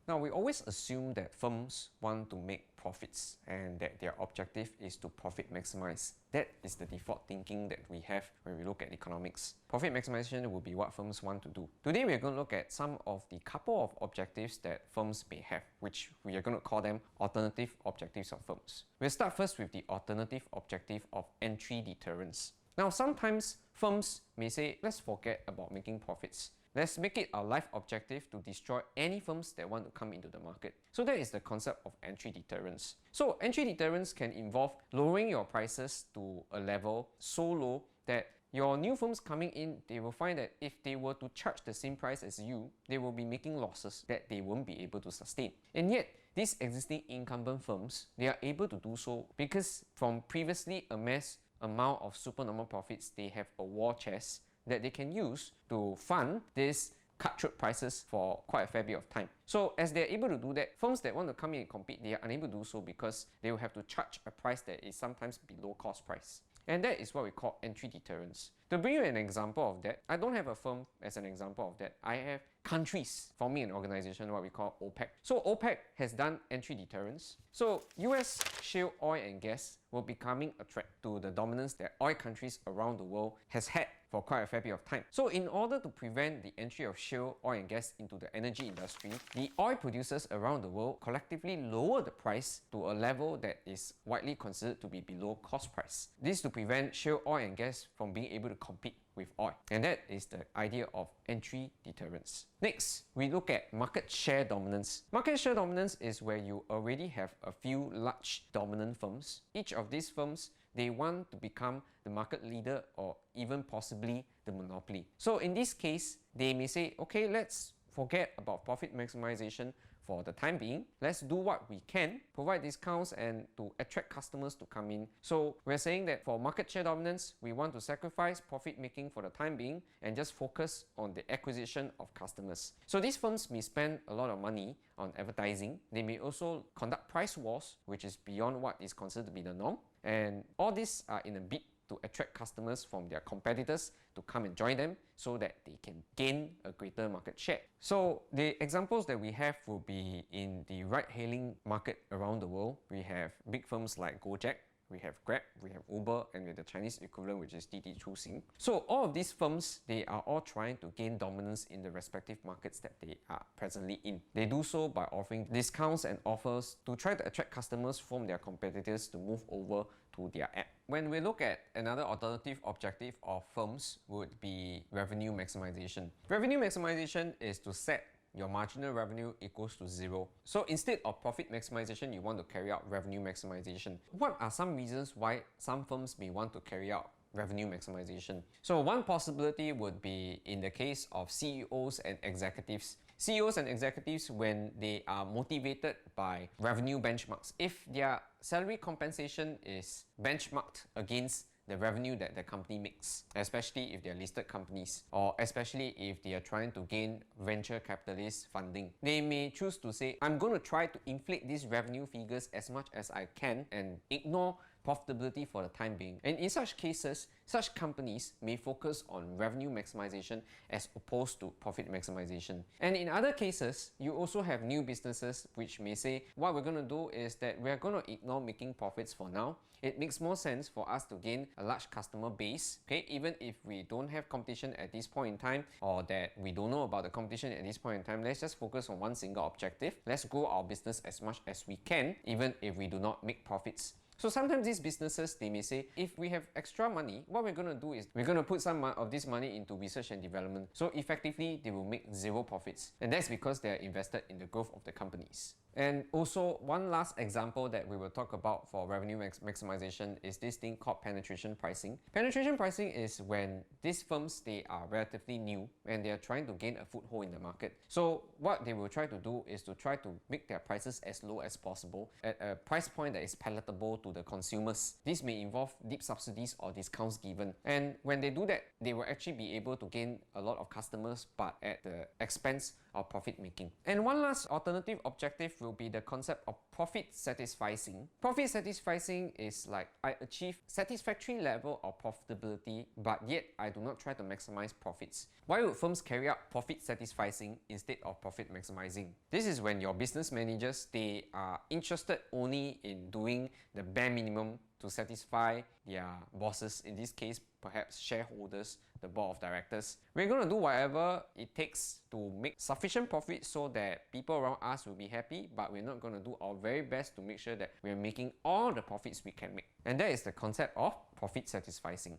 Now, we always assume that firms want to make profits and that their objective is to profit maximize. That is the default thinking that we have when we look at economics. Profit maximization will be what firms want to do. Today, we are going to look at some of the couple of objectives that firms may have, which we are going to call them alternative objectives of firms. We'll start first with the alternative objective of entry deterrence. Now, sometimes firms may say, let's forget about making profits. Let's make it our life objective to destroy any firms that want to come into the market. So that is the concept of entry deterrence. So entry deterrence can involve lowering your prices to a level so low that your new firms coming in, they will find that if they were to charge the same price as you, they will be making losses that they won't be able to sustain. And yet, these existing incumbent firms, they are able to do so because from previously amassed amount of supernormal profits, they have a war chest that they can use to fund these cutthroat prices for quite a fair bit of time. So as they're able to do that, firms that want to come in and compete, they are unable to do so because they will have to charge a price that is sometimes below cost price. And that is what we call entry deterrence. To bring you an example of that, I don't have a firm as an example of that. I have countries forming an organization, what we call OPEC. So OPEC has done entry deterrence. So US shale oil and gas will be becoming a threat to the dominance that oil countries around the world has had for quite a fair bit of time. So in order to prevent the entry of shale oil and gas into the energy industry, the oil producers around the world collectively lower the price to a level that is widely considered to be below cost price. This to prevent shale oil and gas from being able to compete with oil. And that is the idea of entry deterrence. Next, we look at market share dominance. Market share dominance is where you already have a few large dominant firms. Each of these firms, they want to become the market leader or even possibly the monopoly. So in this case, they may say, okay, let's forget about profit maximization for the time being. Let's do what we can, provide discounts and to attract customers to come in. So we're saying that for market share dominance, we want to sacrifice profit making for the time being and just focus on the acquisition of customers. So these firms may spend a lot of money on advertising. They may also conduct price wars, which is beyond what is considered to be the norm. And all these are in a bid to attract customers from their competitors to come and join them so that they can gain a greater market share. So the examples that we have will be in the ride-hailing market around the world. We have big firms like Gojek, we have Grab, we have Uber, and we have the Chinese equivalent, which is tutoring. So all of these firms, they are all trying to gain dominance in the respective markets that they are presently in. They do so by offering discounts and offers to try to attract customers from their competitors to move over to their app. When we look at another alternative objective of firms would be revenue maximization. Revenue maximization is to set your marginal revenue equals to zero. So instead of profit maximization, you want to carry out revenue maximization. What are some reasons why some firms may want to carry out revenue maximization? So one possibility would be in the case of CEOs and executives. CEOs and executives, when they are motivated by revenue benchmarks, if their salary compensation is benchmarked against the revenue that the company makes, especially if they're listed companies or especially if they are trying to gain venture capitalist funding. They may choose to say, I'm going to try to inflate these revenue figures as much as I can and ignore profitability for the time being. And in such cases, such companies may focus on revenue maximization as opposed to profit maximization. And in other cases, you also have new businesses which may say, what we're going to do is that we're going to ignore making profits for now. It makes more sense for us to gain a large customer base, okay, even if we don't have competition at this point in time or that we don't know about the competition at this point in time. Let's just focus on one single objective. Let's grow our business as much as we can, even if we do not make profits. So sometimes these businesses, they may say, if we have extra money, what we're going to do is we're going to put some of this money into research and development. So effectively, they will make zero profits. And that's because they're invested in the growth of the companies. And also, one last example that we will talk about for revenue maximization is this thing called penetration pricing. Penetration pricing is when these firms, they are relatively new and they are trying to gain a foothold in the market. So what they will try to do is to try to make their prices as low as possible at a price point that is palatable to to the consumers. This may involve deep subsidies or discounts given. And when they do that, they will actually be able to gain a lot of customers, but at the expense of profit making. And one last alternative objective will be the concept of profit satisficing. Profit satisficing is like I achieve satisfactory level of profitability, but yet I do not try to maximize profits. Why would firms carry out profit satisficing instead of profit maximizing? This is when your business managers, they are interested only in doing the bare minimum to satisfy their bosses, in this case perhaps shareholders, the board of directors. We're going to do whatever it takes to make sufficient profit so that people around us will be happy, but we're not going to do our very best to make sure that we're making all the profits we can make. And that is the concept of profit satisficing.